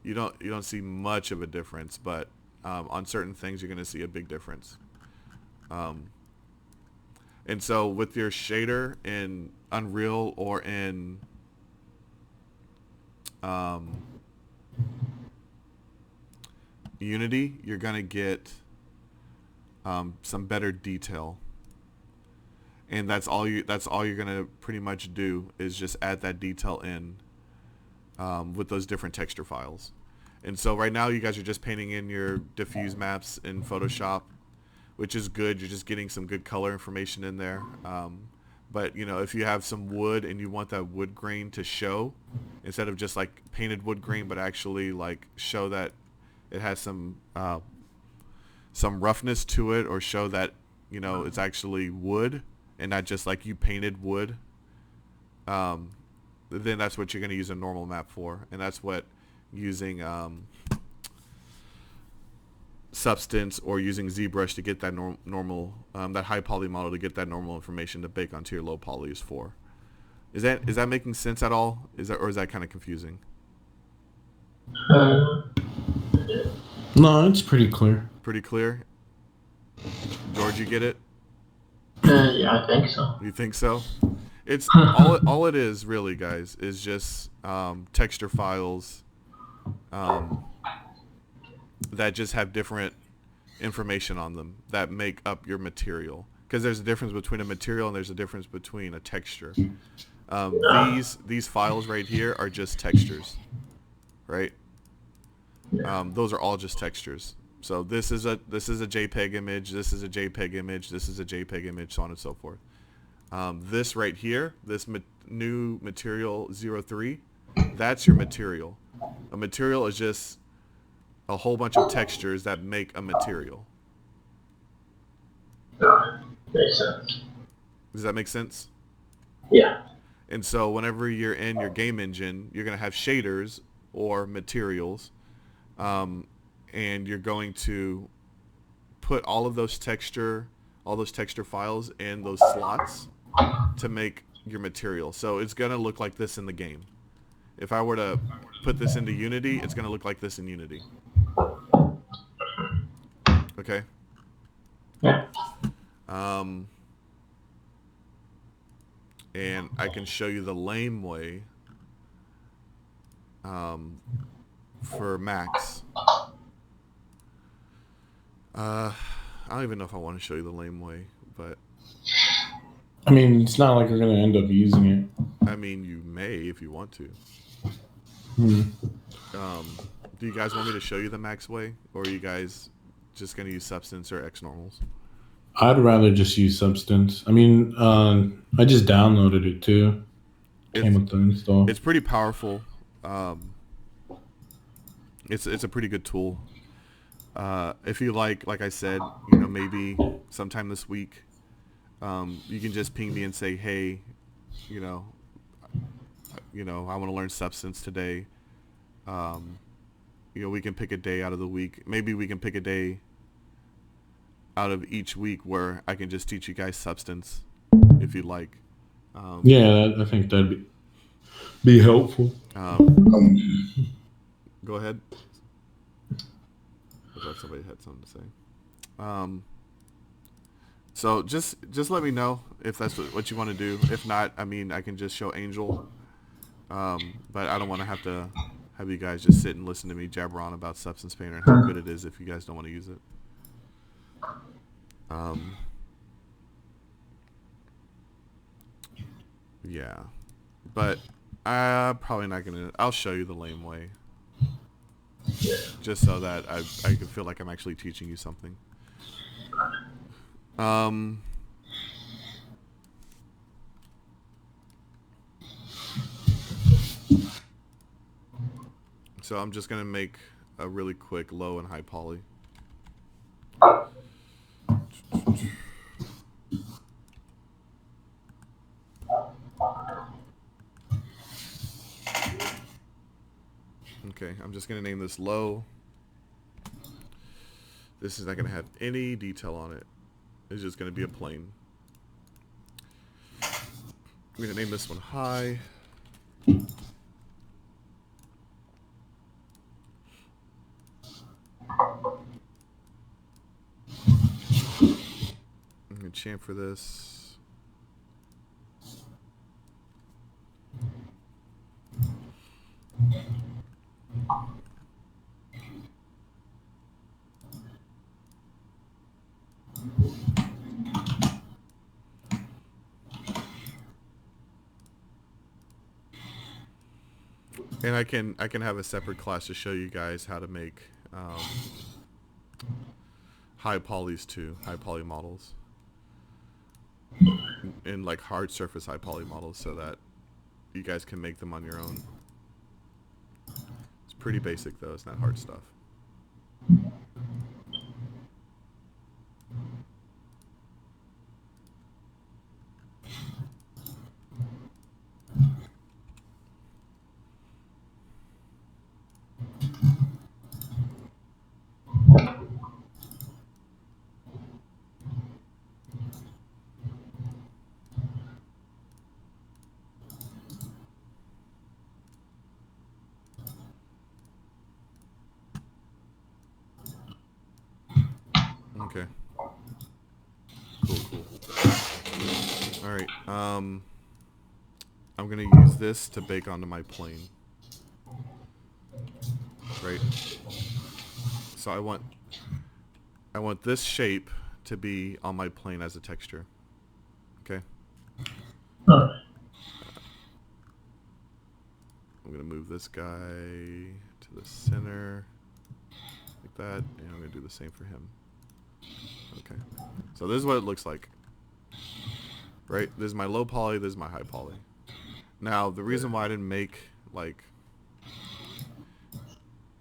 you don't see much of a difference, but on certain things you're gonna see a big difference. And so with your shader in Unreal or in Unity, you're gonna get some better detail, and that's all you're gonna pretty much do is just add that detail in with those different texture files. And so right now you guys are just painting in your diffuse maps in Photoshop, which is good. You're just getting some good color information in there. But if you have some wood and you want that wood grain to show, instead of just like painted wood grain, but actually like show that it has some roughness to it, or show that it's actually wood and not just like you painted wood, then that's what you're going to use a normal map for. And that's what using Substance or using ZBrush to get that normal that high poly model to get that normal information to bake onto your low poly is for. Is that making sense at all? Is that kind of confusing? No, it's pretty clear. Pretty clear. George, you get it? Yeah, I think so. You think so? It's all it is really, guys, is just texture files that just have different information on them that make up your material. Because there's a difference between a material and there's a difference between a texture. These files right here are just textures, right? Those are all just textures. So this is a JPEG image. This is a JPEG image. This is a JPEG image, so on and so forth. This right here, this new material 03, that's your material. A material is just a whole bunch of textures that make a material. Alright. Makes sense. Does that make sense? Yeah. And so whenever you're in your game engine, you're going to have shaders or materials, and you're going to put all those texture files in those slots to make your material. So it's going to look like this in the game. If I were to put this into Unity, it's going to look like this in Unity. Okay? Yeah. And I can show you the lame way for Max. I don't even know if I want to show you the lame way, but I mean, it's not like we're gonna end up using it. I mean, you may if you want to. Hmm. Do you guys want me to show you the Max way, or are you guys just gonna use Substance or Xnormals? I'd rather just use Substance. I mean, I just downloaded it too. Came with the install. It's pretty powerful. It's a pretty good tool. If you like I said, maybe sometime this week, you can just ping me and say, hey, I want to learn Substance today. We can pick a day out of the week. Maybe we can pick a day out of each week where I can just teach you guys Substance, if you'd like. Yeah, I think that'd be helpful. Go ahead. I thought somebody had something to say. So just let me know if that's what you want to do. If not, I mean, I can just show Angel. But I don't want to have you guys just sit and listen to me jabber on about Substance Painter and how good it is if you guys don't want to use it. Yeah, but I'm probably not gonna. I'll show you the lame way, just so that I can feel like I'm actually teaching you something. So I'm just gonna make a really quick low and high poly. Okay, I'm just going to name this low. This is not going to have any detail on it. It's just going to be a plane. I'm going to name this one high. I'm going to chamfer this. And I can have a separate class to show you guys how to make high polys too, high poly models, and like hard surface high poly models, so that you guys can make them on your own. It's pretty basic though; it's not hard stuff. Okay. Cool. All right. I'm gonna use this to bake onto my plane. Right. So I want this shape to be on my plane as a texture. Okay. Alright. I'm gonna move this guy to the center, like that, and I'm gonna do the same for him. Okay. So this is what it looks like. Right? This is my low poly, this is my high poly. Now, the reason why I didn't make, like,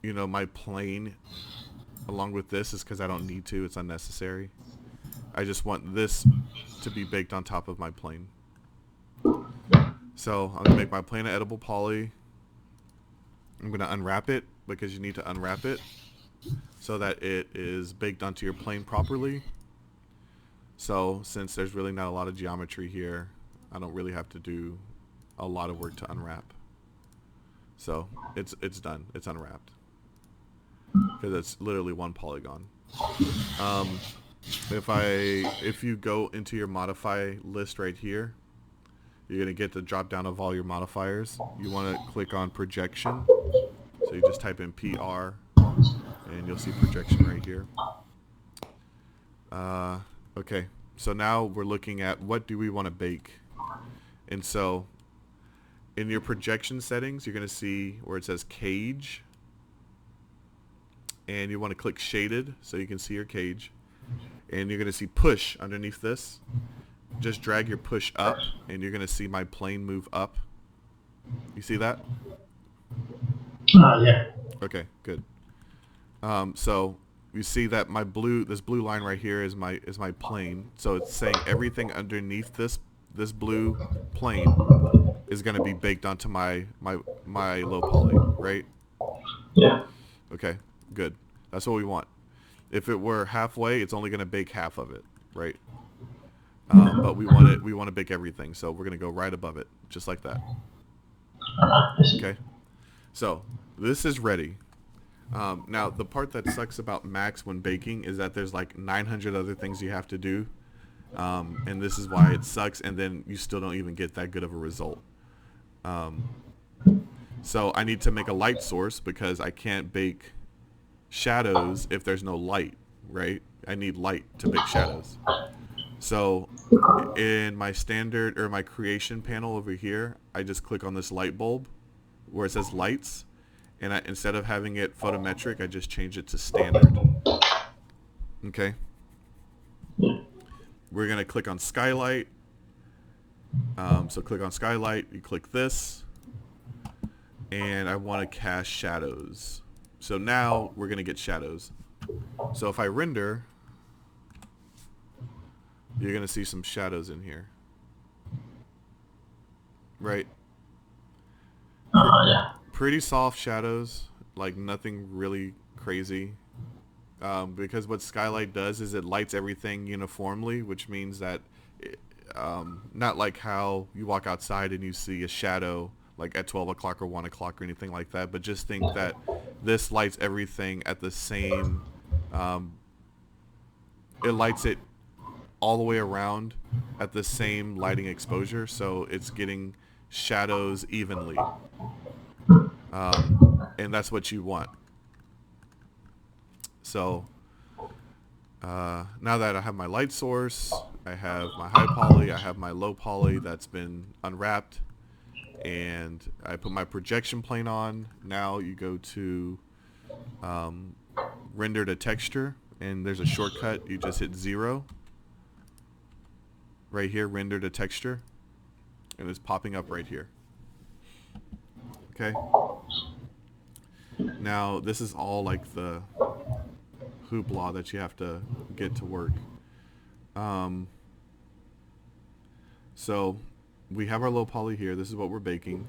my plane along with this is because I don't need to. It's unnecessary. I just want this to be baked on top of my plane. So I'm going to make my plane an edible poly. I'm going to unwrap it because you need to unwrap it so that it is baked onto your plane properly. So since there's really not a lot of geometry here, I don't really have to do a lot of work to unwrap. So it's done. It's unwrapped because it's literally one polygon. If you go into your modify list right here, you're gonna get the drop down of all your modifiers. You want to click on projection. So you just type in PR, and you'll see projection right here. Okay, so now we're looking at what do we want to bake. And so in your projection settings, you're going to see where it says cage. And you want to click shaded so you can see your cage. And you're going to see push underneath this. Just drag your push up, and you're going to see my plane move up. You see that? Yeah. Okay, good. So you see that this blue line right here is my plane. So it's saying everything underneath this blue plane is going to be baked onto my low poly, right? Yeah. Okay, good. That's what we want. If it were halfway, it's only going to bake half of it, right? But we want to bake everything, so we're going to go right above it, just like that. Okay. So this is ready. Now the part that sucks about Max when baking is that there's like 900 other things you have to do, and this is why it sucks. And then you still don't even get that good of a result. So I need to make a light source because I can't bake shadows if there's no light, right? I need light to bake shadows. So in my standard or my creation panel over here, I just click on this light bulb where it says lights, and instead of having it photometric, I just change it to standard. Okay. We're going to click on skylight. So click on skylight, you click this, and I want to cast shadows. So now we're going to get shadows. So if I render, you're going to see some shadows in here. Right? Yeah. Pretty soft shadows, like nothing really crazy. Because what Skylight does is it lights everything uniformly, which means that not like how you walk outside and you see a shadow like at 12 o'clock or 1 o'clock or anything like that, but just think that this lights everything at the same, it lights it all the way around at the same lighting exposure, so it's getting shadows evenly. And that's what you want. So now that I have my light source, I have my high poly, I have my low poly that's been unwrapped, and I put my projection plane on. Now you go to render to texture, and there's a shortcut. You just hit 0 right here, render to texture, and it's popping up right here. Okay. Now this is all like the hoopla that you have to get to work. So we have our low poly here. This is what we're baking.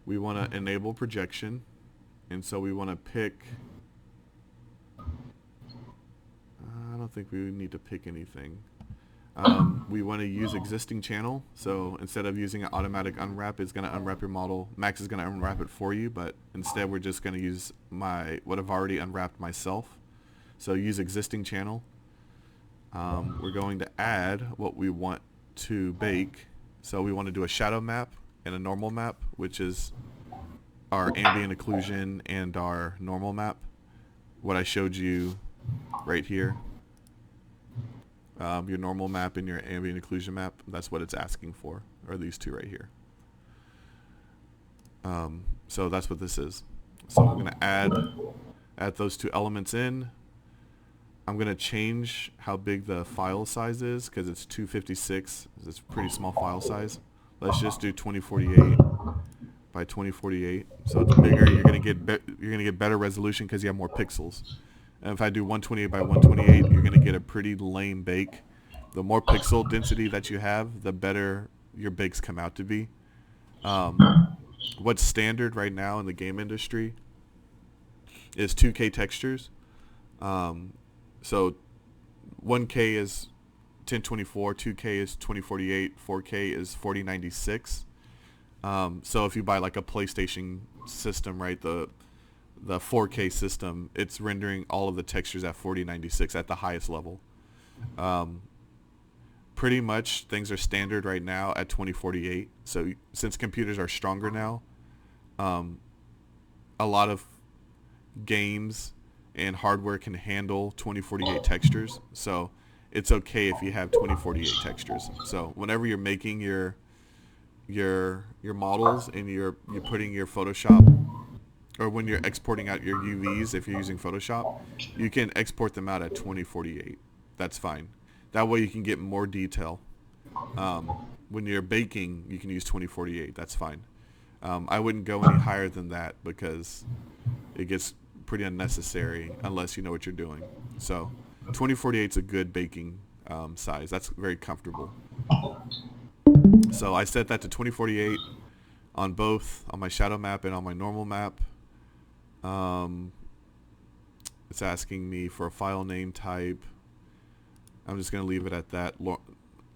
We want to enable projection, and so we want to pick, I don't think we need to pick anything. We want to use existing channel, so instead of using an automatic unwrap, it's going to unwrap your model. Max is going to unwrap it for you, but instead we're just going to use what I've already unwrapped myself. So use existing channel. We're going to add what we want to bake. So we want to do a shadow map and a normal map, which is our ambient occlusion and our normal map. What I showed you right here. Your normal map and your ambient occlusion map, that's what it's asking for, are these two right here. So that's what this is. So I'm going to add those two elements in. I'm going to change how big the file size is because it's 256. It's a pretty small file size. Let's just do 2048 by 2048. So it's bigger. You're gonna get better resolution because you have more pixels. And if I do 128 by 128, you're gonna get a pretty lame bake. The more pixel density that you have, the better your bakes come out to be. What's standard right now in the game industry is 2K textures. So 1K is 1024, 2K is 2048, 4K is 4096. So if you buy like a PlayStation system, right, the 4K system, it's rendering all of the textures at 4096 at the highest level. Pretty much things are standard right now at 2048. So since computers are stronger now, a lot of games and hardware can handle 2048 textures. So it's okay if you have 2048 textures. So whenever you're making your models and you're putting your Photoshop, or when you're exporting out your UVs, if you're using Photoshop, you can export them out at 2048. That's fine. That way you can get more detail. When you're baking, you can use 2048. That's fine. I wouldn't go any higher than that because it gets pretty unnecessary unless you know what you're doing. So 2048 is a good baking size. That's very comfortable. So I set that to 2048 on both, on my shadow map and on my normal map. It's asking me for a file name type. I'm just going to leave it at that,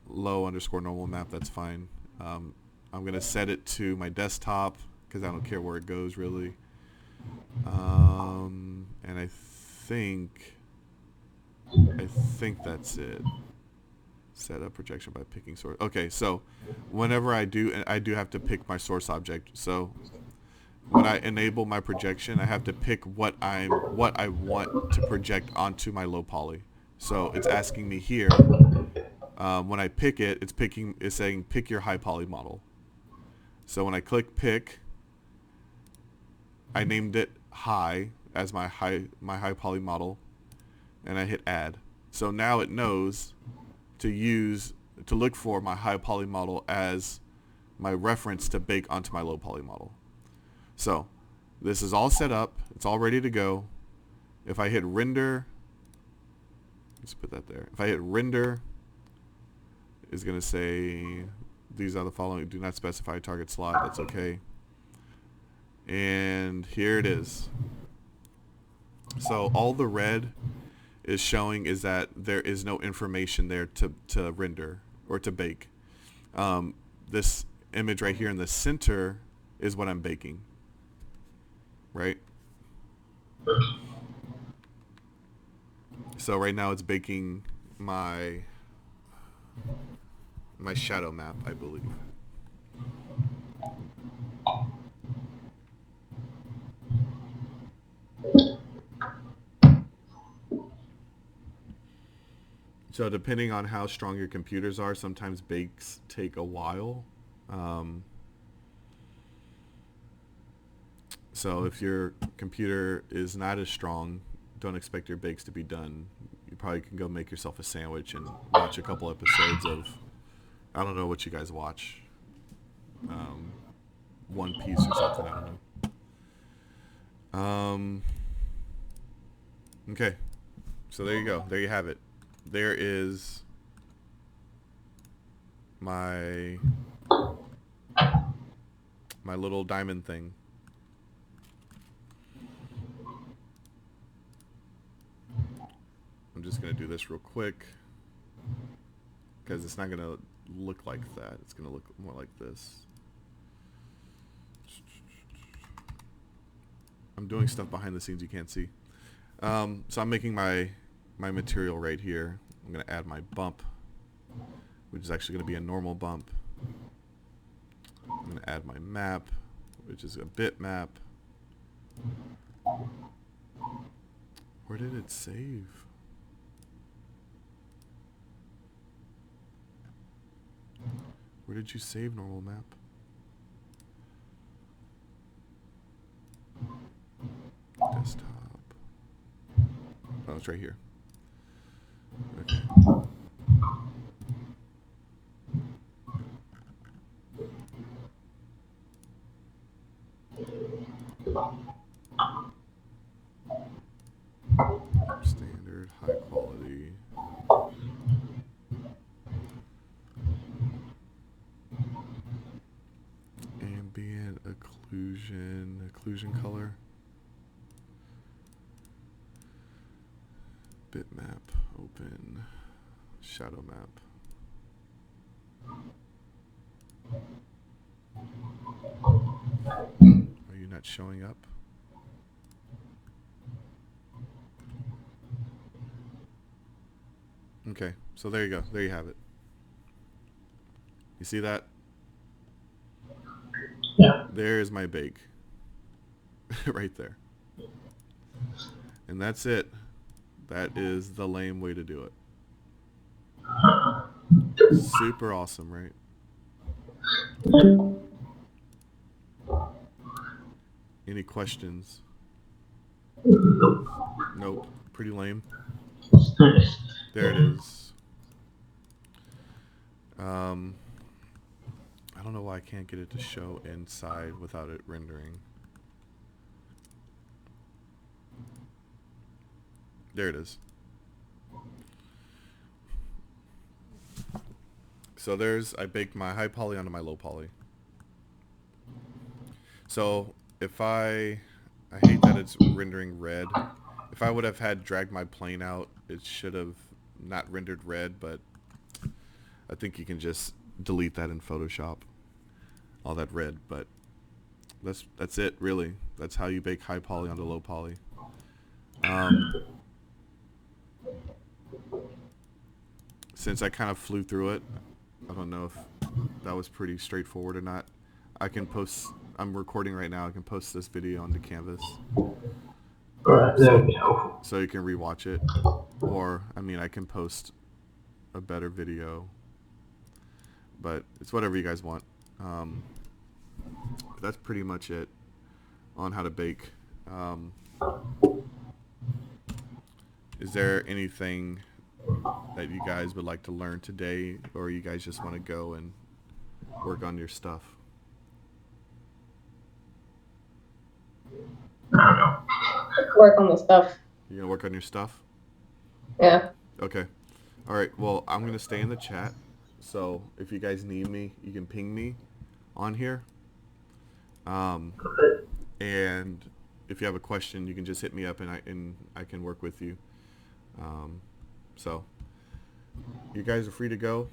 low underscore normal map. That's fine. I'm going to set it to my desktop because I don't care where it goes really. And I think that's it. Set up projection by picking source. Okay, so whenever I do have to pick my source object. So when I enable my projection, I have to pick what I want to project onto my low poly. So it's asking me here, when I pick it, it's saying pick your high poly model. So when I click pick, I named it high as my high poly model, and I hit add. So now it knows to look for my high poly model as my reference to bake onto my low poly model. So this is all set up. It's all ready to go. If I hit render, let's put that there. If I hit render, it's going to say these are the following. Do not specify target slot. That's okay. And here it is. So all the red is showing is that there is no information there to render or to bake. This image right here in the center is what I'm baking. Right? So right now it's baking my shadow map, I believe. So depending on how strong your computers are, sometimes bakes take a while. So if your computer is not as strong, don't expect your bakes to be done. You probably can go make yourself a sandwich and watch a couple episodes of, I don't know what you guys watch, One Piece or something, I don't know. Okay, so there you go. There you have it. There is my little diamond thing. I'm just going to do this real quick because it's not going to look like that. It's going to look more like this. I'm doing stuff behind the scenes you can't see. So I'm making my material right here. I'm going to add my bump, which is actually going to be a normal bump. I'm going to add my map, which is a bitmap. Where did it save? Where did you save normal map? Desktop. Oh, it's right here. Okay. Standard, high quality. Ambient occlusion color. Bitmap, open, shadow map. Are you not showing up? Okay, so there you go. There you have it. You see that? Yeah. There is my bake. Right there. And that's it. That is the lame way to do it. Super awesome, right? Any questions? Nope. Pretty lame. There it is. I don't know why I can't get it to show inside without it rendering. There it is. So I baked my high poly onto my low poly. So if I hate that it's rendering red. If I would have had dragged my plane out, it should have not rendered red, but I think you can just delete that in Photoshop. All that red, but that's it really. That's how you bake high poly onto low poly. Since I kind of flew through it, I don't know if that was pretty straightforward or not. I'm recording right now, I can post this video onto Canvas. Alright, that would be helpful. So you can rewatch it. Or, I mean, I can post a better video. But it's whatever you guys want. That's pretty much it on how to bake. Is there anything that you guys would like to learn today, or you guys just want to go and work on your stuff? Work on the stuff. You gonna work on your stuff? Yeah. Okay. All right. Well, I'm gonna stay in the chat, so if you guys need me, you can ping me on here. And if you have a question, you can just hit me up, and I can work with you. So you guys are free to go.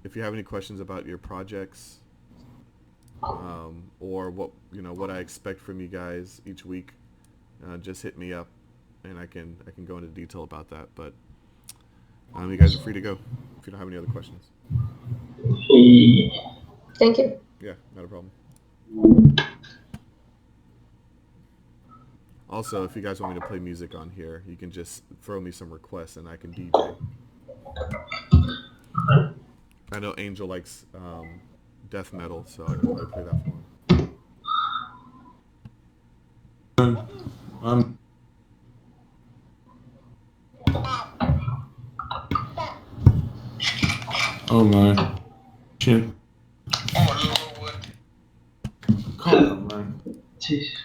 If you have any questions about your projects, or what I expect from you guys each week, just hit me up, and I can go into detail about that. But you guys are free to go if you don't have any other questions. Thank you. Yeah, not a problem. Also, if you guys want me to play music on here, you can just throw me some requests and I can DJ. I know Angel likes death metal, so I can probably play that for him. Oh my. Shit. Calm down, man. Jeez.